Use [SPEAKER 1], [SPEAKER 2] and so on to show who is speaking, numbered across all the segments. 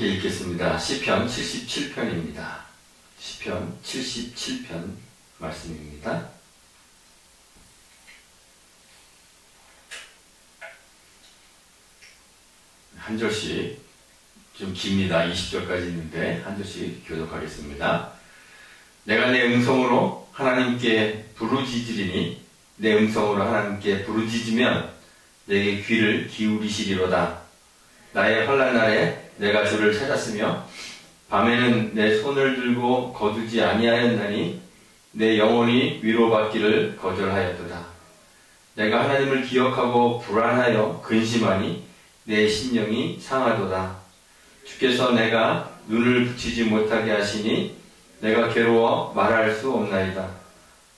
[SPEAKER 1] 함께 읽겠습니다. 시편 77편입니다. 시편 77편 말씀입니다. 한 절씩 좀 깁니다. 20절까지 있는데 한 절씩 교독하겠습니다. 내가 내 음성으로 하나님께 부르짖으리니 내 음성으로 하나님께 부르짖으면 내게 귀를 기울이시리로다. 나의 환난 날에 내가 주를 찾았으며 밤에는 내 손을 들고 거두지 아니하였나니 내 영혼이 위로받기를 거절하였도다. 내가 하나님을 기억하고 불안하여 근심하니 내 심령이 상하도다. 주께서 내가 눈을 붙이지 못하게 하시니 내가 괴로워 말할 수 없나이다.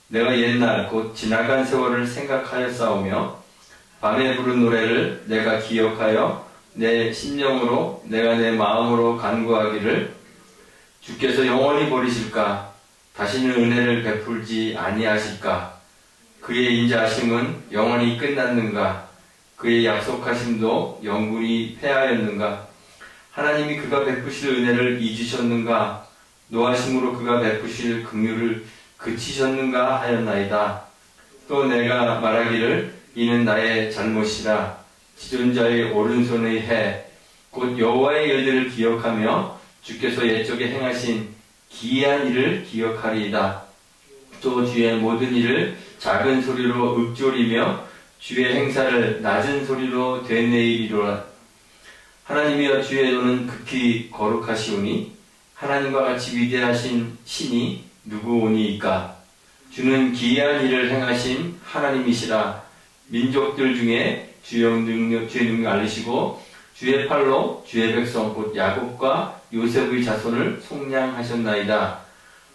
[SPEAKER 1] 내가 옛날 곧 지나간 세월을 생각하였사오며 밤에 부른 노래를 내가 기억하여 내 심령으로 내가 내 마음으로 간구하기를 주께서 영원히 버리실까? 다시는 은혜를 베풀지 아니하실까? 그의 인자하심은 영원히 끝났는가? 그의 약속하심도 영원히 패하였는가? 하나님이 그가 베푸실 은혜를 잊으셨는가? 노하심으로 그가 베푸실 긍휼을 그치셨는가 하였나이다. 또 내가 말하기를 이는 나의 잘못이라. 지존자의 오른손의 해 곧 여호와의 일들을 기억하며 주께서 옛적에 행하신 기이한 일을 기억하리이다. 또 주의 모든 일을 작은 소리로 읊조리며 주의 행사를 낮은 소리로 되뇌이리로라. 하나님이여 주의 도는 극히 거룩하시오니 하나님과 같이 위대하신 신이 누구오니이까. 주는 기이한 일을 행하신 하나님이시라. 민족들 중에 주의 능력 알리시고 주의 팔로 주의 백성 곧 야곱과 요셉의 자손을 속량하셨나이다.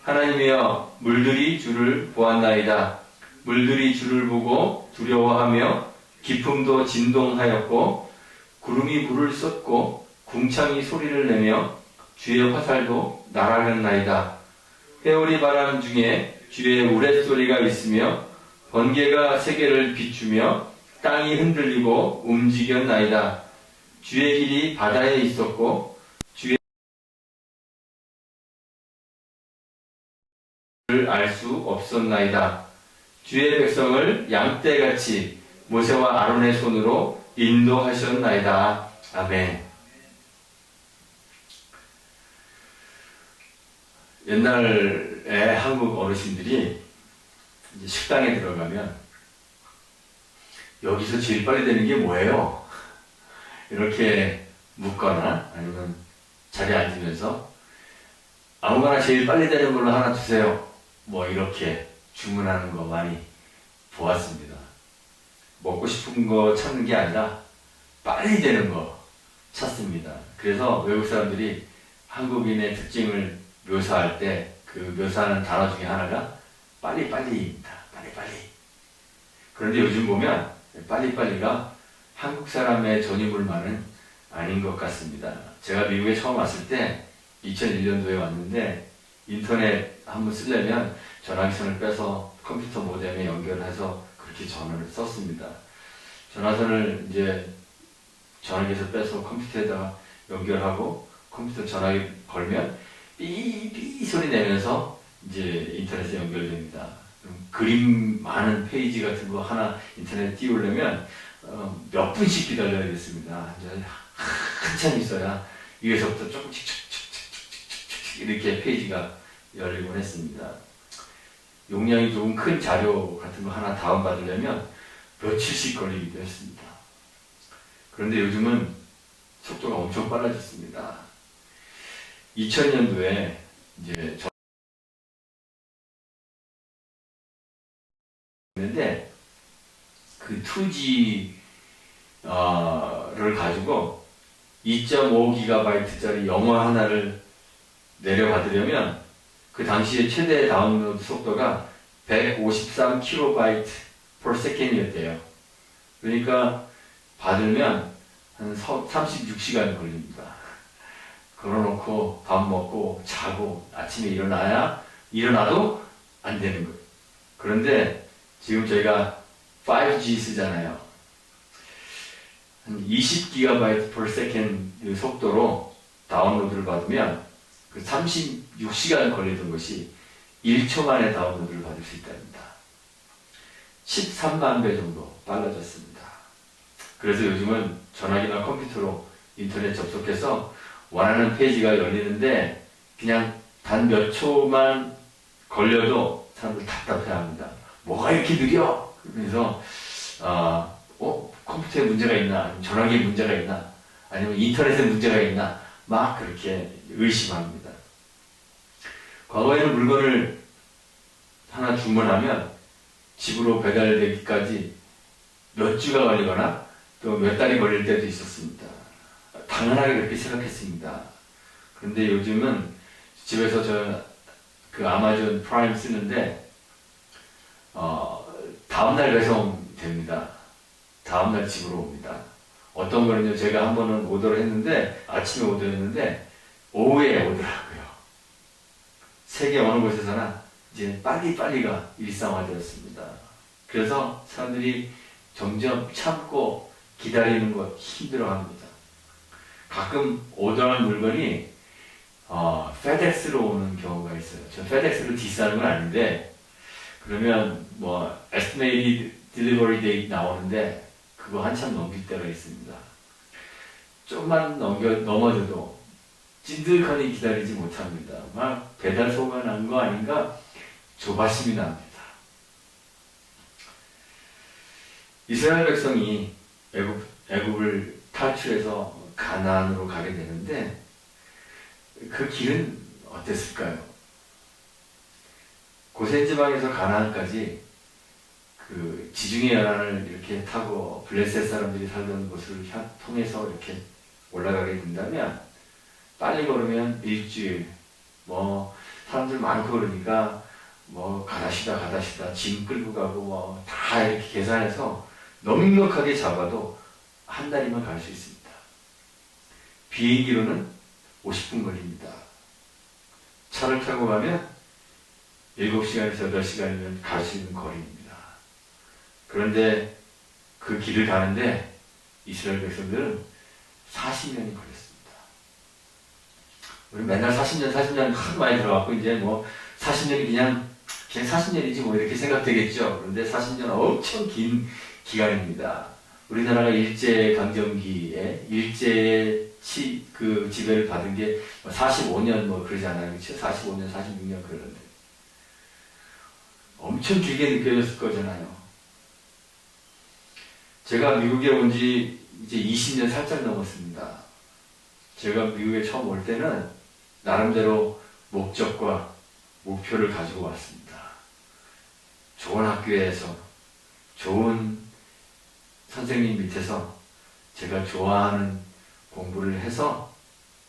[SPEAKER 1] 하나님이여 물들이 주를 보았나이다. 물들이 주를 보고 두려워하며 깊음도 진동하였고 구름이 물을 쏟고 궁창이 소리를 내며 주의 화살도 날아갔나이다. 회오리 바람 중에 주의 우레소리가 있으며 번개가 세계를 비추며 땅이 흔들리고 움직였나이다. 주의 길이 바다에 있었고 주의 알 수 없었나이다. 주의 백성을 양떼같이 모세와 아론의 손으로 인도하셨나이다. 아멘. 옛날에 한국 어르신들이 이제 식당에 들어가면 여기서 제일 빨리 되는 게 뭐예요? 이렇게 묻거나 아니면 자리에 앉으면서 아무거나 제일 빨리 되는 걸로 하나 주세요. 뭐 이렇게 주문하는 거 많이 보았습니다. 먹고 싶은 거 찾는 게 아니라 빨리 되는 거 찾습니다. 그래서 외국 사람들이 한국인의 특징을 묘사할 때 그 묘사하는 단어 중에 하나가 빨리빨리입니다. 빨리빨리. 그런데 요즘 보면 빨리빨리가 한국 사람의 전유물만은 아닌 것 같습니다. 제가 미국에 처음 왔을 때 2001년도에 왔는데 인터넷 한번 쓰려면 전화기선을 빼서 컴퓨터 모뎀에 연결해서 그렇게 전화를 썼습니다. 전화선을 이제 전화기에서 빼서 컴퓨터에다가 연결하고 컴퓨터 전화기 걸면 삐삐 소리 내면서 이제 인터넷에 연결됩니다. 그림 많은 페이지 같은 거 하나 인터넷에 띄우려면 몇 분씩 기다려야겠습니다. 한참 있어야 위에서부터 조금씩 이렇게 페이지가 열리곤 했습니다. 용량이 조금 큰 자료 같은 거 하나 다운받으려면 며칠씩 걸리기도 했습니다. 그런데 요즘은 속도가 엄청 빨라졌습니다. 2000년도에 이제 했는데 그 2G를 가지고 2.5GB짜리 영화 하나를 내려받으려면 그 당시에 최대 다운로드 속도가 153KB per second이었대요. 그러니까 받으면 한 36시간 걸립니다. 걸어놓고 밥 먹고 자고 아침에 일어나도 안 되는 거예요. 그런데 지금 저희가 5G 쓰잖아요. 한 20GB per second 속도로 다운로드를 받으면 그 36시간 걸리던 것이 1초 만에 다운로드를 받을 수 있답니다. 13만 배 정도 빨라졌습니다. 그래서 요즘은 전화기나 컴퓨터로 인터넷 접속해서 원하는 페이지가 열리는데 그냥 단 몇 초만 걸려도 사람들 답답해합니다. 뭐가 이렇게 느려? 그래서 컴퓨터에 문제가 있나? 아니면 전화기에 문제가 있나? 아니면 인터넷에 문제가 있나? 막 그렇게 의심합니다. 과거에는 물건을 하나 주문하면 집으로 배달되기까지 몇 주가 걸리거나 또 몇 달이 걸릴 때도 있었습니다. 당연하게 그렇게 생각했습니다. 그런데 요즘은 집에서 그 아마존 프라임 쓰는데 다음날 배송됩니다. 다음날 집으로 옵니다. 어떤 거는요, 제가 한 번은 오더를 했는데 아침에 오더했는데 오후에 오더라고요. 세계 어느 곳에서나 이제 빨리빨리가 일상화되었습니다. 그래서 사람들이 점점 참고 기다리는 거 힘들어합니다. 가끔 오더한 물건이 페덱스로 오는 경우가 있어요. 저 페덱스로 디스하는 건 아닌데 그러면 뭐 estimated delivery date 나오는데 그거 한참 넘길 때가 있습니다. 좀만 넘어져도 찐득하니 기다리지 못합니다. 막 배달소가 난 거 아닌가 조바심이 납니다. 이스라엘 백성이 애굽을 탈출해서 가나안으로 가게 되는데 그 길은 어땠을까요? 고센 지방에서 가나안까지 그 지중해 연안을 이렇게 타고 블레셋 사람들이 살던 곳을 통해서 이렇게 올라가게 된다면 빨리 걸으면 일주일, 뭐 사람들 많고 그러니까 뭐 가다시다 짐 끌고 가고 뭐 다 이렇게 계산해서 넉넉하게 잡아도 한 달이면 갈 수 있습니다. 비행기로는 50분 걸립니다. 차를 타고 가면 7시간에서 8시간이면 갈 수 있는 거리입니다. 그런데 그 길을 가는데 이스라엘 백성들은 40년이 걸렸습니다. 우리 맨날 40년 하도 많이 들어갔고 이제 뭐 40년이 그냥 40년이지 뭐 이렇게 생각되겠죠. 그런데 40년 엄청 긴 기간입니다. 우리나라가 일제강점기에 그 지배를 받은 게 45년 뭐 그러잖아요. 그렇죠? 45년, 46년 그러는데 엄청 길게 느껴졌을 거잖아요. 제가 미국에 온 지 이제 20년 살짝 넘었습니다. 제가 미국에 처음 올 때는 나름대로 목적과 목표를 가지고 왔습니다. 좋은 학교에서 좋은 선생님 밑에서 제가 좋아하는 공부를 해서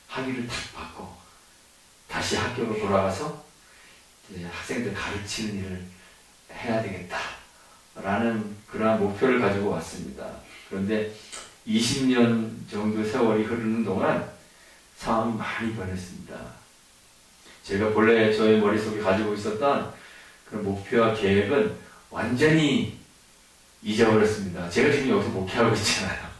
[SPEAKER 1] 학위를 탁 받고 다시 학교로 돌아가서 이제 학생들 가르치는 일을 해야 되겠다 라는 그러한 목표를 가지고 왔습니다. 그런데 20년 정도 세월이 흐르는 동안 상황이 많이 변했습니다. 제가 본래 저의 머릿속에 가지고 있었던 그런 목표와 계획은 완전히 잊어버렸습니다. 제가 지금 여기서 목회하고 있잖아요.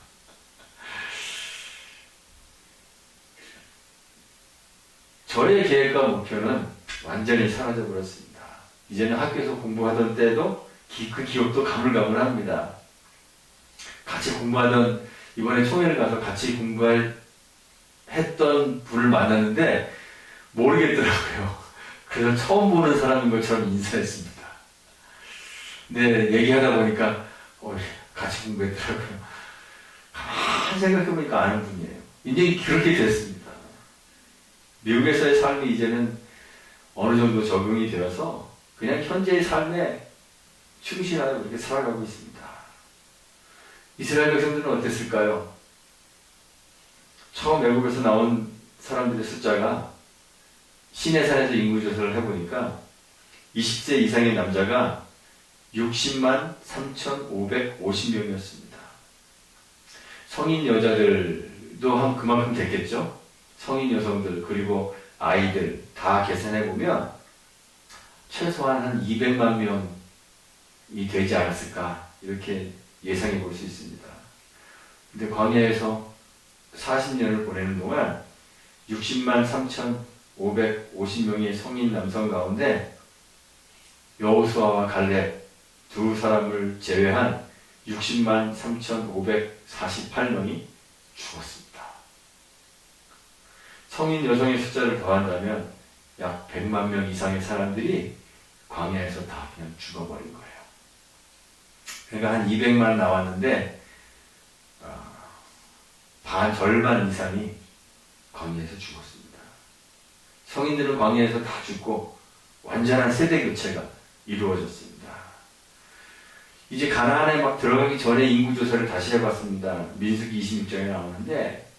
[SPEAKER 1] 저의 계획과 목표는 완전히 사라져버렸습니다. 이제는 학교에서 공부하던 때도 그 기억도 가물가물합니다. 같이 공부하던 이번에 총회를 가서 같이 했던 분을 만났는데 모르겠더라고요. 그래서 처음 보는 사람인 것처럼 인사했습니다. 근데 얘기하다 보니까 같이 공부했더라고요. 가만히 생각해보니까 아는 분이에요. 이제 그렇게 됐습니다. 미국에서의 삶이 이제는 어느 정도 적응이 되어서 그냥 현재의 삶에 충실하여 그렇게 살아가고 있습니다. 이스라엘 백성들은 어땠을까요? 처음 애국에서 나온 사람들의 숫자가 시내산에서 인구조사를 해보니까 20세 이상의 남자가 60만 3,550명이었습니다. 성인 여자들도 그만큼 됐겠죠? 성인 여성들 그리고 아이들 다 계산해보면 최소한 한 200만 명이 되지 않았을까 이렇게 예상해 볼 수 있습니다. 근데 광야에서 40년을 보내는 동안 60만 3,550명의 성인 남성 가운데 여호수아와 갈렙 두 사람을 제외한 60만 3,548명이 죽었습니다. 성인 여성의 숫자를 더한다면 약 100만 명 이상의 사람들이 광야에서 다 그냥 죽어버린 거예요. 그러니까 한 200만 나왔는데 절반 이상이 광야에서 죽었습니다. 성인들은 광야에서 다 죽고 완전한 세대 교체가 이루어졌습니다. 이제 가나안에 막 들어가기 전에 인구조사를 다시 해봤습니다. 민수기 26장에 나오는데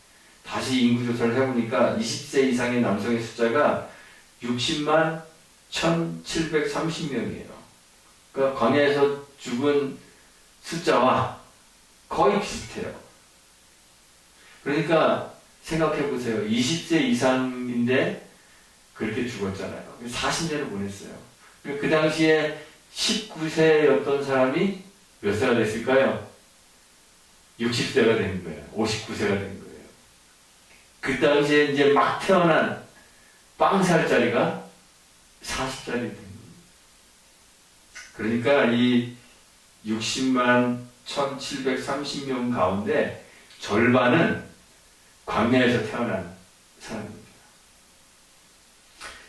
[SPEAKER 1] 다시 인구조사를 해보니까 20세 이상의 남성의 숫자가 60만 1,730명이에요. 그러니까 광야에서 죽은 숫자와 거의 비슷해요. 그러니까 생각해보세요. 20세 이상인데 그렇게 죽었잖아요. 40년을 보냈어요. 그 당시에 19세였던 사람이 몇 세가 됐을까요? 60세가 된 거예요. 59세가 된 거예요. 그 당시에 이제 막 태어난 빵살짜리가 40살이 된 거예요. 그러니까 이 60만 1,730명 가운데 절반은 광야에서 태어난 사람입니다.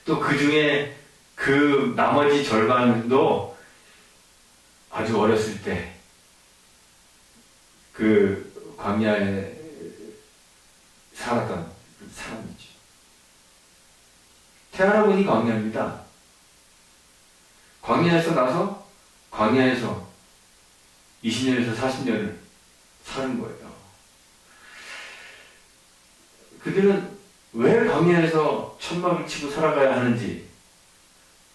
[SPEAKER 1] 또 그 중에 그 나머지 절반도 아주 어렸을 때 그 광야에 살았던 사람이죠. 태어나보니 광야입니다. 광야에서 나서 광야에서 20년에서 40년을 사는 거예요. 그들은 왜 광야에서 천막을 치고 살아가야 하는지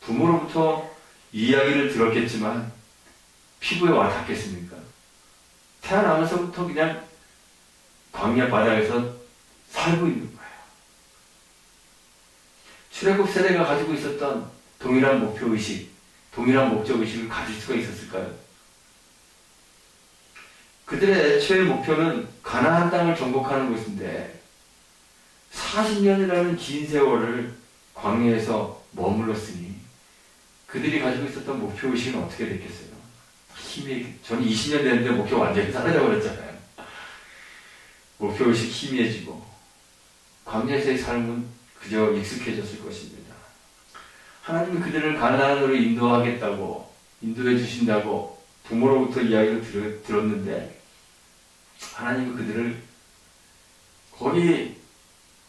[SPEAKER 1] 부모로부터 이야기를 들었겠지만 피부에 와닿겠습니까? 태어나면서부터 그냥 광야 바다에서 살고 있는 거예요. 출애굽 세대가 가지고 있었던 동일한 목표의식, 동일한 목적의식을 가질 수가 있었을까요? 그들의 애초의 목표는 가나안 땅을 정복하는 것인데 40년이라는 긴 세월을 광야에서 머물렀으니 그들이 가지고 있었던 목표의식은 어떻게 됐겠어요? 저는 20년 됐는데 목표 완전히 사라져버렸잖아요. 목표의식 희미해지고 광야에서의 삶은 그저 익숙해졌을 것입니다. 하나님이 그들을 가나안으로 인도하겠다고 인도해 주신다고 부모로부터 이야기를 들었는데 하나님은 그들을 거의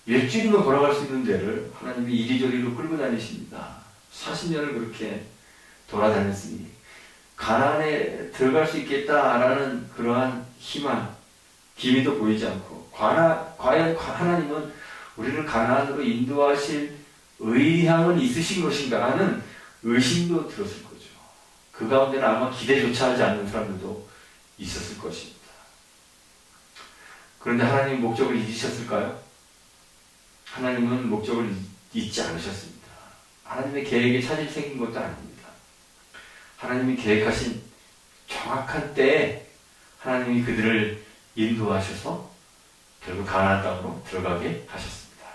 [SPEAKER 1] 일주일이면 걸어갈 수 있는 데를 하나님이 이리저리로 끌고 다니십니다. 40년을 그렇게 돌아다녔으니 가나안에 들어갈 수 있겠다라는 그러한 희망, 기미도 보이지 않고 과연 하나님은 우리를 가나안으로 인도하실 의향은 있으신 것인가 하는 의심도 들었을 거죠. 그 가운데는 아마 기대조차 하지 않는 사람들도 있었을 것입니다. 그런데 하나님이 목적을 잊으셨을까요? 하나님은 목적을 잊지 않으셨습니다. 하나님의 계획에 차질이 생긴 것도 아닙니다. 하나님이 계획하신 정확한 때에 하나님이 그들을 인도하셔서 결국 가나안 땅으로 들어가게 하셨습니다.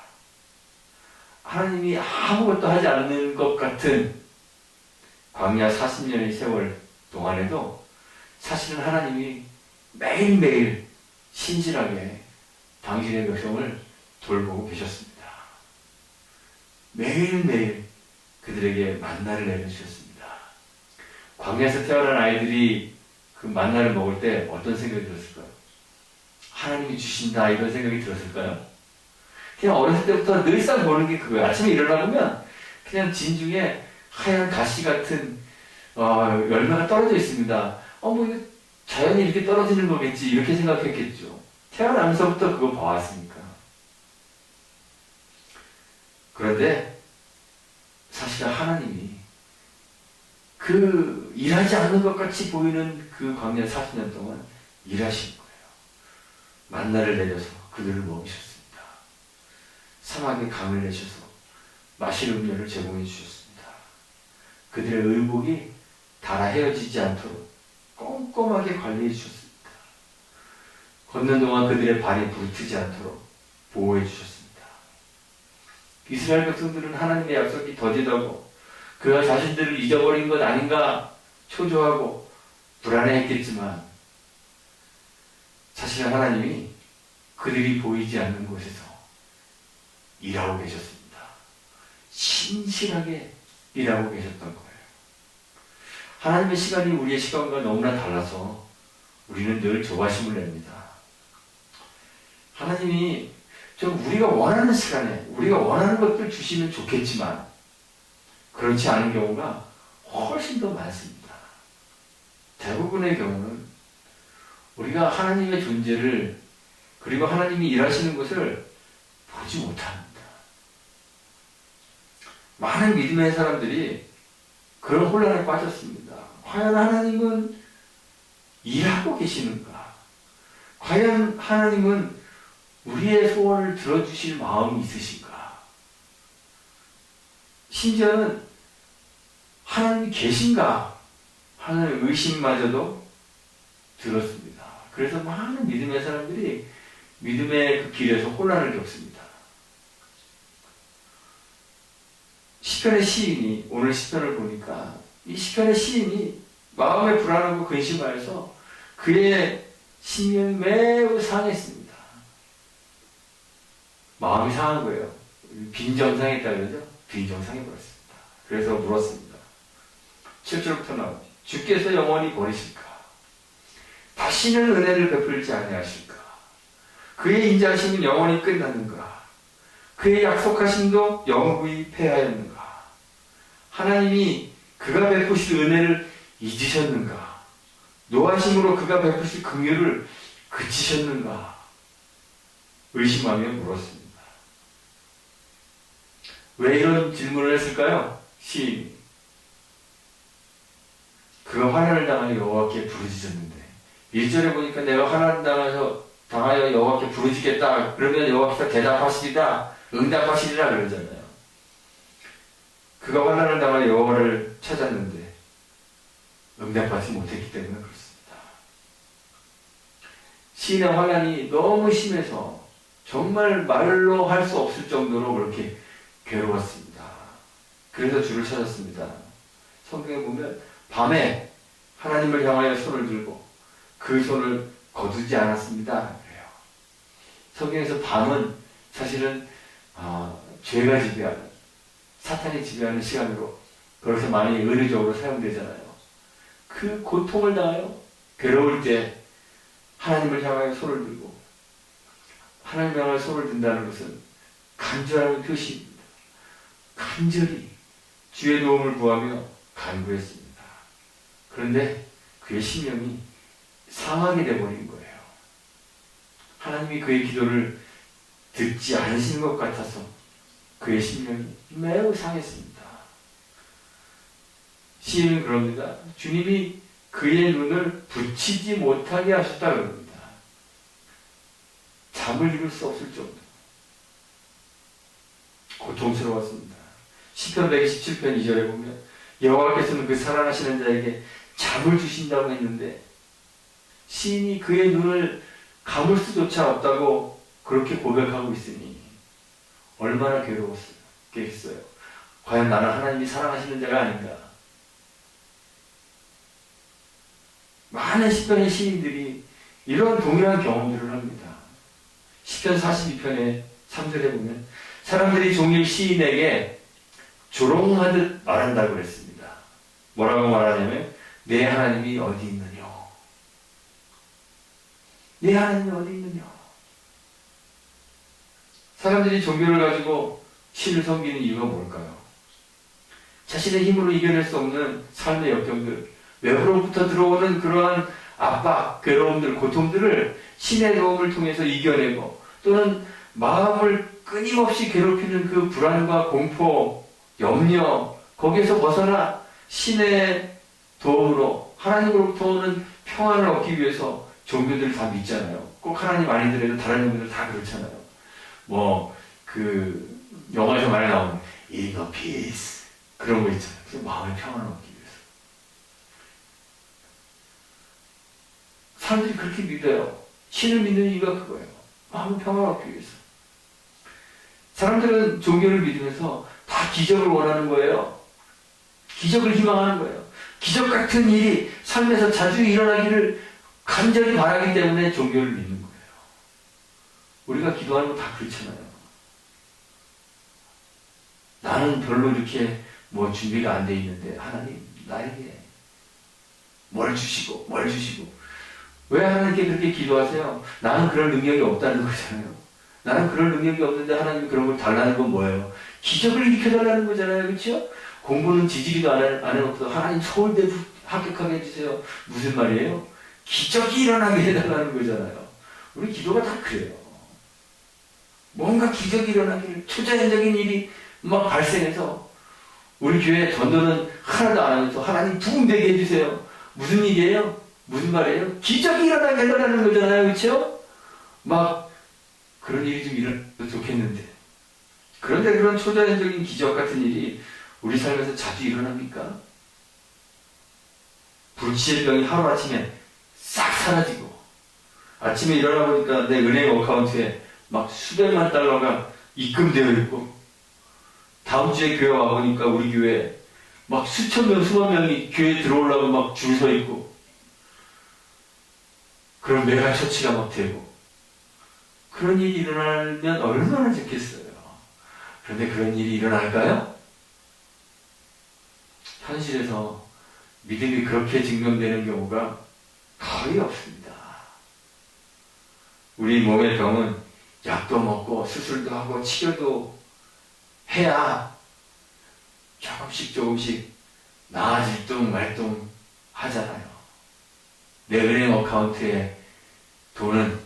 [SPEAKER 1] 하나님이 아무것도 하지 않는 것 같은 광야 40년의 세월 동안에도 사실은 하나님이 매일매일 신실하게 당신의 백성을 돌보고 계셨습니다. 매일매일 그들에게 만나를 내려주셨습니다. 광야에서 태어난 아이들이 그 만나를 먹을 때 어떤 생각이 들었을까요? 하나님이 주신다 이런 생각이 들었을까요? 그냥 어렸을 때부터 늘상 보는 게 그거예요. 아침에 일어나보면 그냥 진중에 하얀 가시 같은 열매가 떨어져 있습니다. 뭐 이거 자연이 이렇게 떨어지는 거겠지 이렇게 생각했겠죠. 태어나면서부터 그거 봐왔으니까. 그런데 사실 하나님이 그 일하지 않는 것 같이 보이는 그 광야 40년 동안 일하신 거예요. 만나를 내려서 그들을 먹이셨습니다. 사막에 강을 내셔서 마실 음료를 제공해 주셨습니다. 그들의 의복이 닳아 헤어지지 않도록 꼼꼼하게 관리해 주셨습니다. 걷는 동안 그들의 발이 부르트지 않도록 보호해 주셨습니다. 이스라엘 백성들은 하나님의 약속이 더디다고 그가 자신들을 잊어버린 것 아닌가 초조하고 불안해했겠지만 사실 하나님이 그들이 보이지 않는 곳에서 일하고 계셨습니다. 신실하게 일하고 계셨던 거예요. 하나님의 시간이 우리의 시간과 너무나 달라서 우리는 늘 조바심을 냅니다. 하나님이 좀 우리가 원하는 시간에 우리가 원하는 것들 주시면 좋겠지만 그렇지 않은 경우가 훨씬 더 많습니다. 대부분의 경우는 우리가 하나님의 존재를 그리고 하나님이 일하시는 것을 보지 못합니다. 많은 믿음의 사람들이 그런 혼란에 빠졌습니다. 과연 하나님은 일하고 계시는가? 과연 하나님은 우리의 소원을 들어주실 마음이 있으신가? 심지어는 하나님이 계신가 하는 의심마저도 들었습니다. 그래서 많은 믿음의 사람들이 믿음의 그 길에서 혼란을 겪습니다. 시편의 시인이 오늘 시편을 보니까 이 시편의 시인이 마음에 불안하고 근심하여서 그의 심령이 매우 상했습니다. 마음이 상한 거예요. 빈정상했다 그러죠? 빈정상해버렸습니다. 그래서 물었습니다. 7절부터 나오죠. 주께서 영원히 버리실까? 다시는 은혜를 베풀지 아니하실까? 그의 인자하심은 영원히 끝났는가? 그의 약속하심도 영구히 패하였는가? 하나님이 그가 베푸실 은혜를 잊으셨는가? 노하심으로 그가 베푸실 긍휼을 그치셨는가? 의심하며 물었습니다. 왜 이런 질문을 했을까요? 시인이. 그가 화난을 당하여 여호와께 부르짖었는데 1절에 보니까 내가 화난을 당하여 여호와께 부르짖겠다. 그러면 여호와께서 대답하시리라, 응답하시리라 그러잖아요. 그가 환난을 당하여 여호와를 찾았는데 응답받지 못했기 때문에 그렇습니다. 시인의 환난이 너무 심해서 정말 말로 할 수 없을 정도로 그렇게 괴로웠습니다. 그래서 주를 찾았습니다. 성경에 보면 밤에 하나님을 향하여 손을 들고 그 손을 거두지 않았습니다. 그래요. 성경에서 밤은 사실은 죄가 지배하는 사탄이 지배하는 시간으로 그래서 많이 의례적으로 사용되잖아요. 그 고통을 당하여 괴로울 때 하나님을 향하여 손을 들고 하나님을 향하여 손을 든다는 것은 간절함의 표시입니다. 간절히 주의 도움을 구하며 간구했습니다. 그런데 그의 심령이 상하게 되어버린 거예요. 하나님이 그의 기도를 듣지 않으시는 것 같아서 그의 심령이 매우 상했습니다. 시인은 그럽니다. 주님이 그의 눈을 붙이지 못하게 하셨다 그럽니다. 잠을 이룰 수 없을 정도 고통스러웠습니다. 시편 127편 2절에 보면 여호와께서는 그 사랑하시는 자에게 잠을 주신다고 했는데 시인이 그의 눈을 감을 수조차 없다고 그렇게 고백하고 있으니 얼마나 괴로웠겠어요. 과연 나는 하나님이 사랑하시는 자가 아닌가. 많은 시편의 시인들이 이런 동일한 경험들을 합니다. 시편 42편의 3절에 보면 사람들이 종일 시인에게 조롱하듯 말한다고 그랬습니다. 뭐라고 말하냐면 내 하나님이 어디 있느냐. 내 하나님이 어디 있느냐. 사람들이 종교를 가지고 신을 섬기는 이유가 뭘까요? 자신의 힘으로 이겨낼 수 없는 삶의 역경들, 외부로부터 들어오는 그러한 압박, 괴로움들, 고통들을 신의 도움을 통해서 이겨내고 또는 마음을 끊임없이 괴롭히는 그 불안과 공포, 염려, 거기에서 벗어나 신의 도움으로 하나님으로부터 오는 평안을 얻기 위해서 종교들 다 믿잖아요. 꼭 하나님 아니더라도 다른 종교들 다 그렇잖아요. 영화에서 많이 나오는 inner peace 그런 거 있잖아요. 그래서 마음의 평안을 얻기 위해서. 사람들이 그렇게 믿어요. 신을 믿는 이유가 그거예요. 마음의 평안을 얻기 위해서. 사람들은 종교를 믿으면서 다 기적을 원하는 거예요. 기적을 희망하는 거예요. 기적 같은 일이 삶에서 자주 일어나기를 간절히 바라기 때문에 종교를 믿는 거예요. 우리가 기도하는 거 다 그렇잖아요. 나는 별로 이렇게 뭐 준비가 안 돼 있는데 하나님 나에게 뭘 주시고 왜 하나님께 그렇게 기도하세요? 나는 그럴 능력이 없다는 거잖아요. 나는 그럴 능력이 없는데 하나님이 그런 걸 달라는 건 뭐예요? 기적을 일으켜달라는 거잖아요. 그렇죠? 공부는 지지기도 안 해놓고 하나님 서울대 합격하게 해주세요. 무슨 말이에요? 기적이 일어나게 해달라는 거잖아요. 우리 기도가 다 그래요. 뭔가 기적이 일어나기를 초자연적인 일이 막 발생해서 우리 교회 전도는 하나도 안 하면서 하나님 부흥되게 해주세요. 무슨 일이에요? 무슨 말이에요? 기적이 일어나게 해달라는 거잖아요. 그렇죠? 막 그런 일이 좀 일어나도 좋겠는데 그런데 그런 초자연적인 기적 같은 일이 우리 삶에서 자주 일어납니까? 불치의 병이 하루아침에 싹 사라지고 아침에 일어나 보니까 내 은행 어카운트에 막 수백만 달러가 입금되어 있고 다음 주에 교회 와보니까 우리 교회에 막 수천 명, 수만 명이 교회에 들어오려고 막 줄 서 있고 그런 메가 처치가 막 되고 그런 일이 일어나면 얼마나 좋겠어요. 그런데 그런 일이 일어날까요? 현실에서 믿음이 그렇게 증명되는 경우가 거의 없습니다. 우리 몸의 병은 약도 먹고 수술도 하고 치료도 해야 조금씩 나아질 둥 말둥 하잖아요. 내 은행 어카운트에 돈은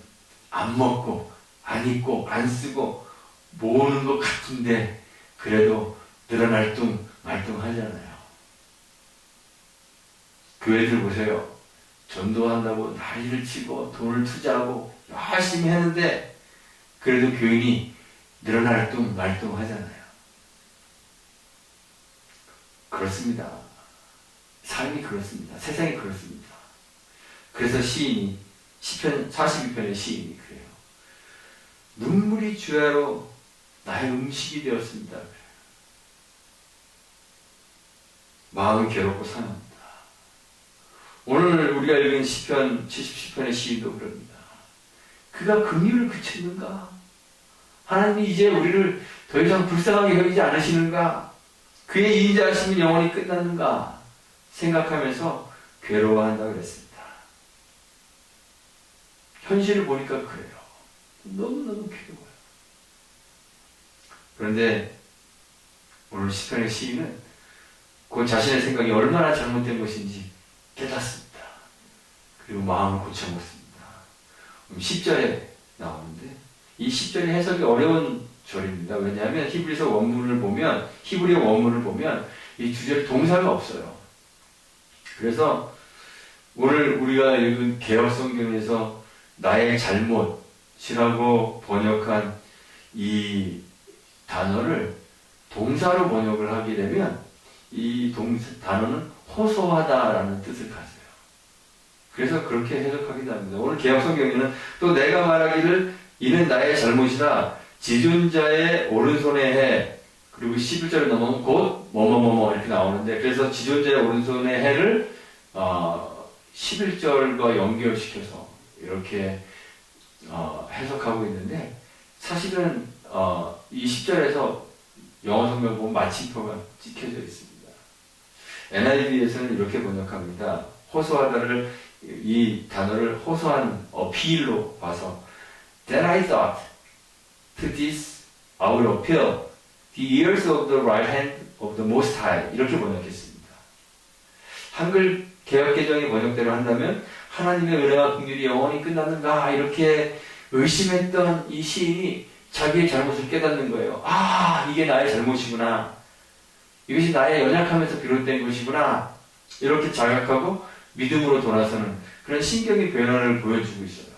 [SPEAKER 1] 안 먹고 안 입고 안 쓰고 모으는 것 같은데 그래도 늘어날 둥 말둥 하잖아요. 교회들 보세요. 전도한다고 난리를 치고 돈을 투자하고 열심히 했는데 그래도 교인이 늘어날 둥 말둥 하잖아요. 그렇습니다. 삶이 그렇습니다. 세상이 그렇습니다. 그래서 시인이 시편 42편의 시인이 그래요. 눈물이 주야로 나의 음식이 되었습니다. 마음이 괴롭고 상합니다. 오늘 우리가 읽은 시편 70편의 시인도 그럽니다. 그가 긍휼을 그쳤는가? 하나님이 이제 우리를 더 이상 불쌍하게 여기지 않으시는가? 그의 인자하심이 영원히 끝났는가? 생각하면서 괴로워한다고 그랬습니다. 현실을 보니까 그래요. 너무너무 괴로워요. 그런데 오늘 시편의 시인은 그 자신의 생각이 얼마나 잘못된 것인지 깨닫습니다. 그리고 마음을 고쳐먹습니다. 10절에 나오는데 이 10절의 해석이 어려운 절입니다. 왜냐하면 히브리 원문을 보면 이 두 절 동사가 없어요. 그래서 오늘 우리가 읽은 개역성경에서 나의 잘못이라고 번역한 이 단어를 동사로 번역을 하게 되면 이 단어는 호소하다라는 뜻을 가져요. 그래서 그렇게 해석하기도 합니다. 오늘 개역성경에는 또 내가 말하기를 이는 나의 잘못이라 지존자의 오른손에 해 그리고 11절에 넘어오면 곧 뭐뭐뭐뭐 이렇게 나오는데 그래서 지존자의 오른손에 해를 11절과 연결시켜서 이렇게 해석하고 있는데 사실은 이 10절에서 영어 성경 보면 마침표가 찍혀져 있습니다. NIV에서는 이렇게 번역합니다. 호소하다를 이 단어를 호소한 어필로 봐서 Then I thought to this I will appeal the ears of the right hand of the Most High 이렇게 번역했습니다. 한글 개역개정의 번역대로 한다면 하나님의 은혜와 긍휼이 영원히 끝났는가 이렇게 의심했던 이 시인이 자기의 잘못을 깨닫는 거예요. 아, 이게 나의 잘못이구나. 이것이 나의 연약함에서 비롯된 것이구나. 이렇게 자각하고 믿음으로 돌아서는 그런 신경의 변화를 보여주고 있어요.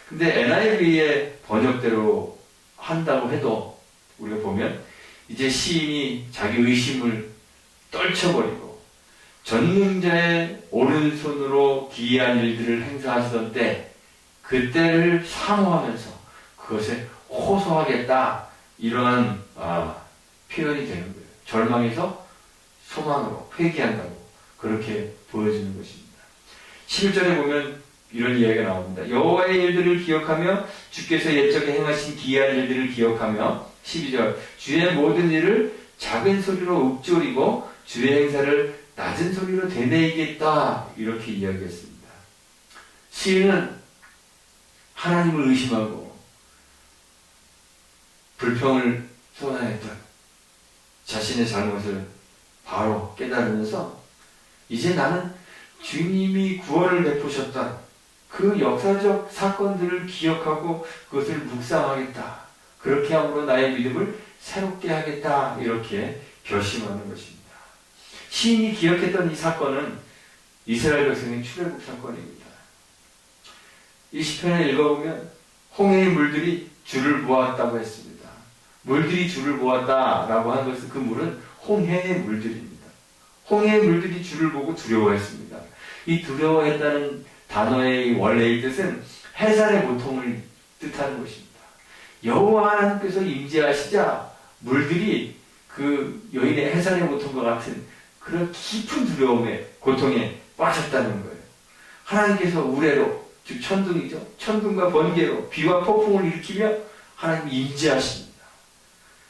[SPEAKER 1] 근데 NIV의 번역대로 한다고 해도 우리가 보면 이제 시인이 자기 의심을 떨쳐버리고 전능자의 오른손으로 기이한 일들을 행사하시던 때 그때를 상호하면서 그것에 호소하겠다 이러한 표현이 되는 거예요. 절망에서 소망으로 회귀한다고 그렇게 보여주는 것입니다. 11절에 보면 이런 이야기가 나옵니다. 여호와의 일들을 기억하며 주께서 옛적에 행하신 기이한 일들을 기억하며 12절 주의 모든 일을 작은 소리로 읊조리고 주의 행사를 낮은 소리로 되뇌이겠다 이렇게 이야기했습니다. 시인은 하나님을 의심하고 불평을 쏟아냈던 자신의 잘못을 바로 깨달으면서 이제 나는 주님이 구원을 베푸셨던 그 역사적 사건들을 기억하고 그것을 묵상하겠다. 그렇게 함으로 나의 믿음을 새롭게 하겠다. 이렇게 결심하는 것입니다. 시인이 기억했던 이 사건은 이스라엘 백성의 출애굽 사건입니다. 이 시편을 읽어보면 홍해의 물들이 줄을 모았다고 했습니다. 물들이 줄을 모았다라고 한 것은 그 물은 홍해의 물들입니다. 홍해의 물들이 줄을 보고 두려워했습니다. 이 두려워했다는 단어의 원래의 뜻은 해산의 고통을 뜻하는 것입니다. 여호와 하나님께서 임재하시자 물들이 그 여인의 해산의 고통과 같은 그런 깊은 두려움에 고통에 빠졌다는 거예요. 하나님께서 우레로 즉 천둥이죠. 천둥과 번개로 비와 폭풍을 일으키며 하나님이 임재하십니다.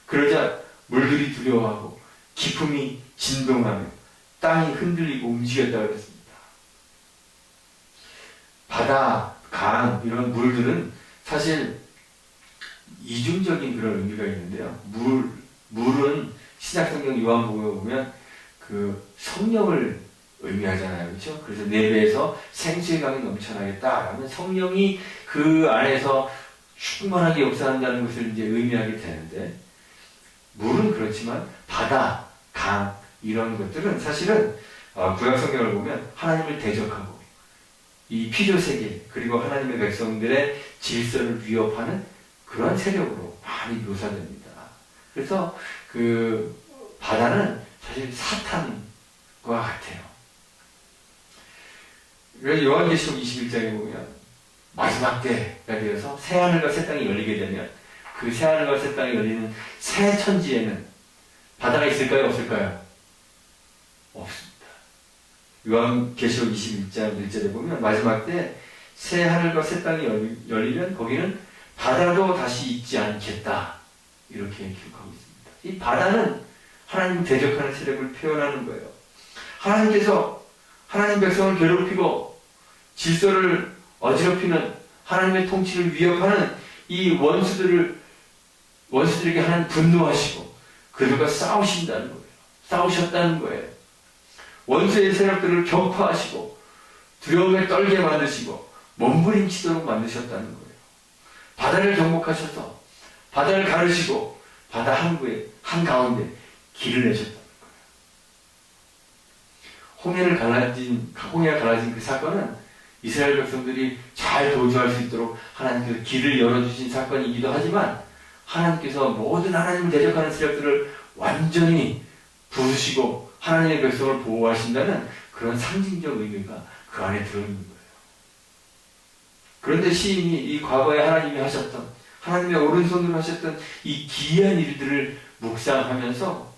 [SPEAKER 1] 그러자 물들이 두려워하고 기품이 진동하며 땅이 흔들리고 움직였다고 했습니다. 바다, 강 이런 물들은 사실 이중적인 그런 의미가 있는데요. 물은 신약성경 요한복음에 보면 그 성령을 의미하잖아요. 그렇죠? 그래서 내 배에서 생수의 강이 넘쳐나겠다라면 성령이 그 안에서 충만하게 역사한다는 것을 이제 의미하게 되는데 물은 그렇지만 바다, 강 이런 것들은 사실은 구약 성경을 보면 하나님을 대적하고 이 피조세계 그리고 하나님의 백성들의 질서를 위협하는 그런 세력으로 많이 묘사됩니다. 그래서 그 바다는 사실 사탄과 같아요. 그래서 요한계시록 21장에 보면 마지막 때가 되어서 새하늘과 새 땅이 열리게 되면 그 새하늘과 새 땅이 열리는 새 천지에는 바다가 있을까요? 없을까요? 없습니다. 요한계시록 21장 1절에 보면 마지막 때 새 하늘과 새 땅이 열리면 거기는 바다도 다시 있지 않겠다. 이렇게 기록하고 있습니다. 이 바다는 하나님 대적하는 세력을 표현하는 거예요. 하나님께서 하나님 백성을 괴롭히고 질서를 어지럽히는 하나님의 통치를 위협하는 이 원수들에게 하나님 분노하시고 그들과 싸우신다는 거예요. 싸우셨다는 거예요. 원수의 세력들을 격파하시고 두려움에 떨게 만드시고 몸부림치도록 만드셨다는 거예요. 바다를 정복하셔서 바다를 가르시고 바다 항구에 한가운데 길을 내셨다는 거예요. 홍해가 갈라진 그 사건은 이스라엘 백성들이 잘 도주할 수 있도록 하나님께서 길을 열어주신 사건이기도 하지만 하나님께서 모든 하나님을 대적하는 세력들을 완전히 부수시고 하나님의 백성을 보호하신다는 그런 상징적 의미가 그 안에 들어있는 거예요. 그런데 시인이 이 과거에 하나님이 하셨던 하나님의 오른손으로 하셨던 이 기이한 일들을 묵상하면서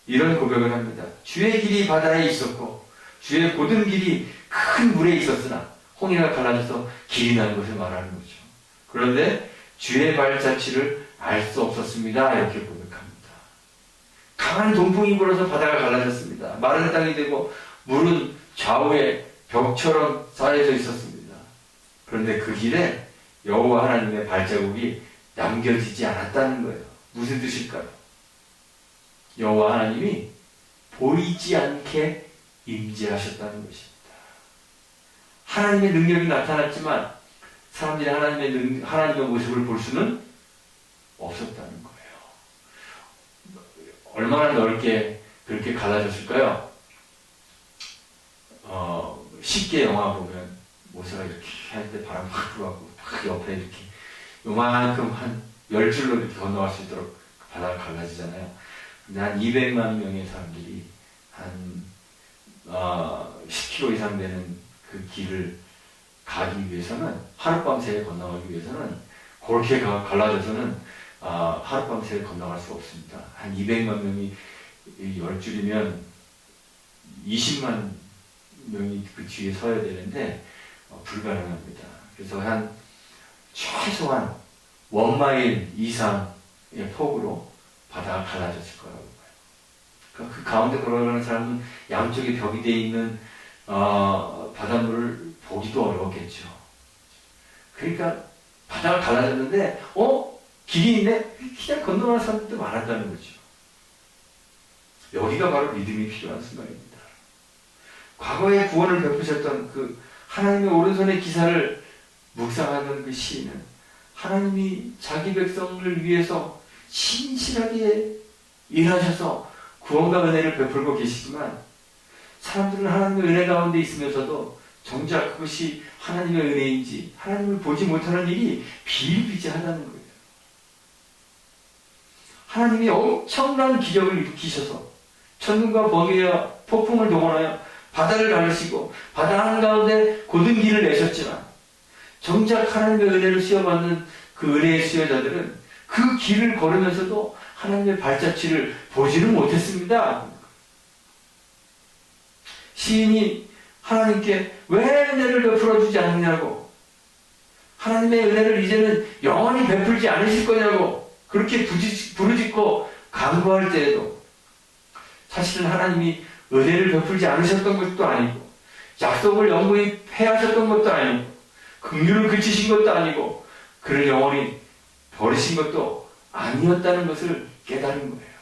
[SPEAKER 1] 이런 고백을 합니다. 주의 길이 바다에 있었고 주의 고든 길이 큰 물에 있었으나 홍해가 갈라져서 길이 난 것을 말하는 거죠. 그런데 주의 발자취를 알 수 없었습니다. 이렇게 고백합니다. 강한 동풍이 불어서 바다가 갈라졌습니다. 마른 땅이 되고 물은 좌우에 벽처럼 쌓여져 있었습니다. 그런데 그 길에 여호와 하나님의 발자국이 남겨지지 않았다는 거예요. 무슨 뜻일까요? 여호와 하나님이 보이지 않게 임재하셨다는 것입니다. 하나님의 능력이 나타났지만 사람들이 하나님의 모습을 볼 수는 없었다는 거예요. 얼마나 넓게 그렇게 갈라졌을까요? 쉽게 영화 보면 모세가 이렇게 할 때 바람 확 불어가고 딱 옆에 이렇게 요만큼 한 10줄로 이렇게 건너갈 수 있도록 바다가 갈라지잖아요. 근데 한 200만 명의 사람들이 한 10km 이상 되는 그 길을 가기 위해서는 하룻밤 새에 건너가기 위해서는 그렇게 갈라져서는 하룻밤새 건너갈 수가 없습니다. 한 200만 명이 10줄이면 20만 명이 그 뒤에 서야 되는데 불가능합니다. 그래서 한 최소한 1마일 이상의 폭으로 바다가 갈라졌을 거라고 봐요. 그러니까 그 가운데 걸어가는 사람은 양쪽에 벽이 되어 있는 바닷물을 보기도 어려웠겠죠. 그러니까 바다가 갈라졌는데 길이 있네? 그냥 건너가는 사람들도 많았다는 거죠. 여기가 바로 믿음이 필요한 순간입니다. 과거에 구원을 베푸셨던 그 하나님의 오른손의 기사를 묵상하던 그 시인은 하나님이 자기 백성을 위해서 신실하게 일하셔서 구원과 은혜를 베풀고 계시지만 사람들은 하나님의 은혜 가운데 있으면서도 정작 그것이 하나님의 은혜인지 하나님을 보지 못하는 일이 비일비재하다는 거예요. 하나님이 엄청난 기적을 일으키셔서 천둥과 번개와 폭풍을 동원하여 바다를 가르시고 바다 한가운데 고든 길을 내셨지만 정작 하나님의 은혜를 수여받는 그 은혜의 수여자들은 그 길을 걸으면서도 하나님의 발자취를 보지는 못했습니다. 시인이 하나님께 왜 은혜를 베풀어 주지 않느냐고, 하나님의 은혜를 이제는 영원히 베풀지 않으실 거냐고 그렇게 부르짖고 간구할 때에도 사실은 하나님이 은혜를 베풀지 않으셨던 것도 아니고 약속을 영원히 폐하셨던 것도 아니고 긍휼을 그치신 것도 아니고 그를 영원히 버리신 것도 아니었다는 것을 깨달은 거예요.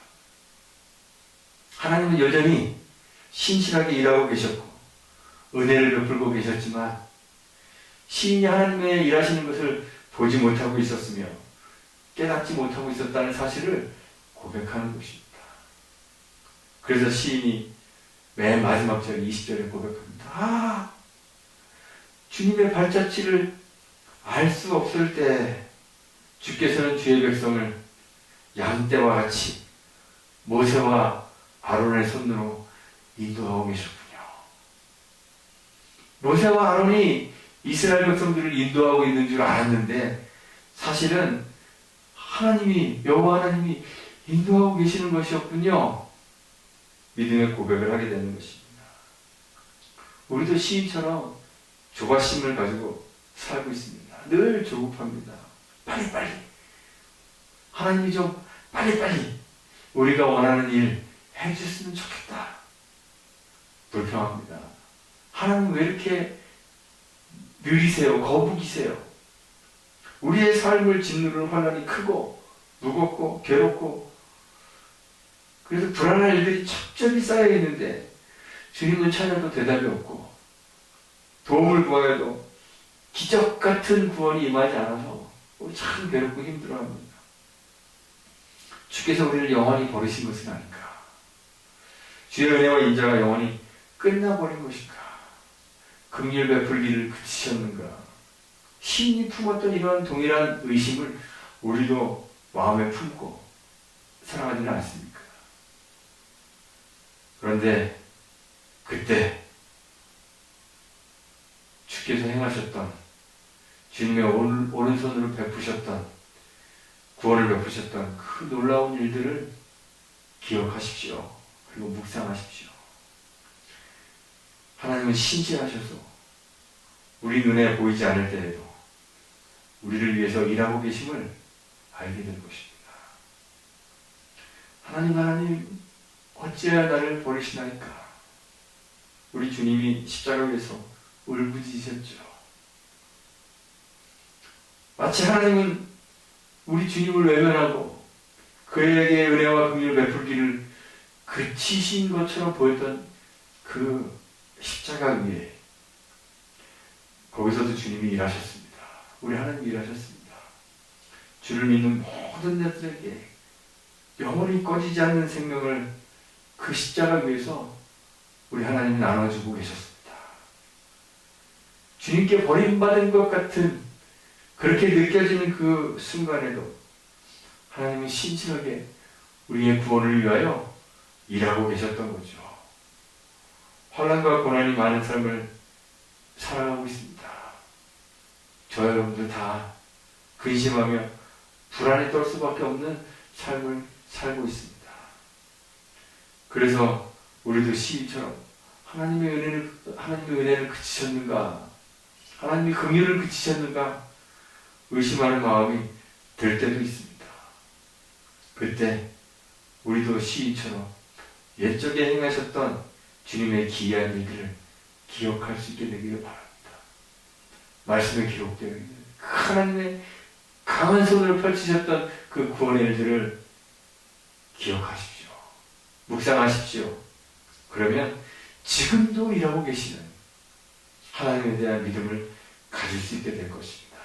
[SPEAKER 1] 하나님은 여전히 신실하게 일하고 계셨고 은혜를 베풀고 계셨지만 시인이 하나님의 일하시는 것을 보지 못하고 있었으며 깨닫지 못하고 있었다는 사실을 고백하는 것입니다. 그래서 시인이 맨 마지막 절 20절에 고백합니다. 주님의 발자취를 알 수 없을 때 주께서는 주의 백성을 양떼와 같이 모세와 아론의 손으로 인도하고 계셨군요. 모세와 아론이 이스라엘 백성들을 인도하고 있는 줄 알았는데 사실은 하나님이, 여호와 하나님이 인도하고 계시는 것이었군요. 믿음의 고백을 하게 되는 것입니다. 우리도 시인처럼 조바심을 가지고 살고 있습니다. 늘 조급합니다. 빨리빨리. 하나님이 좀 빨리빨리 우리가 원하는 일 해주셨으면 좋겠다. 불평합니다. 하나님 왜 이렇게 느리세요? 거북이세요? 우리의 삶을 짓누르는 환난이 크고 무겁고 괴롭고 그래서 불안한 일들이 첩첩이 쌓여 있는데 주님을 찾아도 대답이 없고 도움을 구하여도 기적 같은 구원이 임하지 않아서 우리 참 괴롭고 힘들어합니다. 주께서 우리를 영원히 버리신 것은 아닌가? 주의 은혜와 인자가 영원히 끝나버린 것인가? 긍휼 베풀기를 그치셨는가? 시인이 품었던 이러한 동일한 의심을 우리도 마음에 품고 살아가지는 않습니까? 그런데 그때 주께서 행하셨던 주님의 오른손으로 베푸셨던 구원을 베푸셨던 그 놀라운 일들을 기억하십시오. 그리고 묵상하십시오. 하나님은 신실하셔서 우리 눈에 보이지 않을 때에도 우리를 위해서 일하고 계심을 알게 될 것입니다. 하나님 어찌해야 나를 버리시나이까? 우리 주님이 십자가에서 울부짖으셨죠. 마치 하나님은 우리 주님을 외면하고 그에게 은혜와 긍휼을 베풀기를 그치신 것처럼 보였던 그 십자가 위에 거기서도 주님이 일하셨습니다. 우리 하나님이 일하셨습니다. 주를 믿는 모든 자들에게 영원히 꺼지지 않는 생명을 그 십자가 위에서 우리 하나님이 나눠주고 계셨습니다. 주님께 버림받은 것 같은 그렇게 느껴지는 그 순간에도 하나님은 신실하게 우리의 구원을 위하여 일하고 계셨던 거죠. 환난과 고난이 많은 삶을 살아가고 있습니다. 저 여러분들 다 근심하며 불안에 떨 수밖에 없는 삶을 살고 있습니다. 그래서 우리도 시인처럼 하나님의 은혜를 그치셨는가? 하나님의 긍휼을 그치셨는가? 의심하는 마음이 들 때도 있습니다. 그때 우리도 시인처럼 옛적에 행하셨던 주님의 기이한 일들을 기억할 수 있게 되기를 바랍니다. 말씀에 기록되어 있는 하나님의 강한 손을 펼치셨던 그 구원의 일들을 기억하십시오. 묵상하십시오. 그러면 지금도 일하고 계시는 하나님에 대한 믿음을 가질 수 있게 될 것입니다.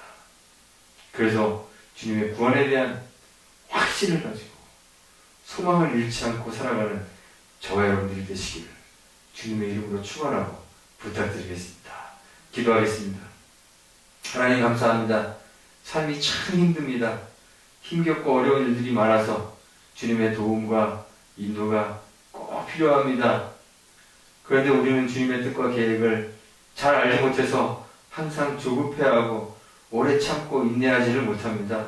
[SPEAKER 1] 그래서 주님의 구원에 대한 확신을 가지고 소망을 잃지 않고 살아가는 저와 여러분들이 되시기를 주님의 이름으로 축원하고 부탁드리겠습니다. 기도하겠습니다. 하나님 감사합니다. 삶이 참 힘듭니다. 힘겹고 어려운 일들이 많아서 주님의 도움과 인도가 꼭 필요합니다. 그런데 우리는 주님의 뜻과 계획을 잘 알지 못해서 항상 조급해하고 오래 참고 인내하지를 못합니다.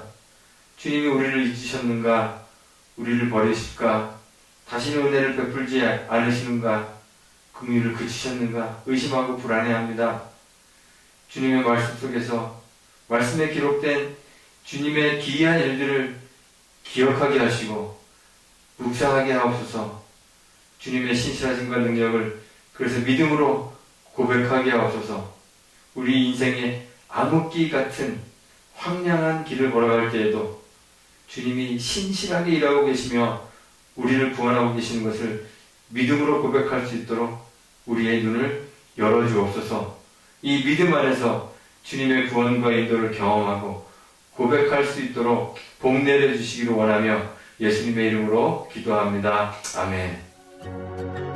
[SPEAKER 1] 주님이 우리를 잊으셨는가? 우리를 버리실까? 다시는 은혜를 베풀지 않으시는가? 긍휼을 그치셨는가? 의심하고 불안해합니다. 주님의 말씀 속에서 말씀에 기록된 주님의 기이한 일들을 기억하게 하시고 묵상하게 하옵소서. 주님의 신실하심과 능력을 그래서 믿음으로 고백하게 하옵소서. 우리 인생의 암흑기 같은 황량한 길을 걸어갈 때에도 주님이 신실하게 일하고 계시며 우리를 구원하고 계시는 것을 믿음으로 고백할 수 있도록 우리의 눈을 열어주옵소서. 이 믿음 안에서 주님의 구원과 인도를 경험하고 고백할 수 있도록 복 내려주시기를 원하며 예수님의 이름으로 기도합니다. 아멘.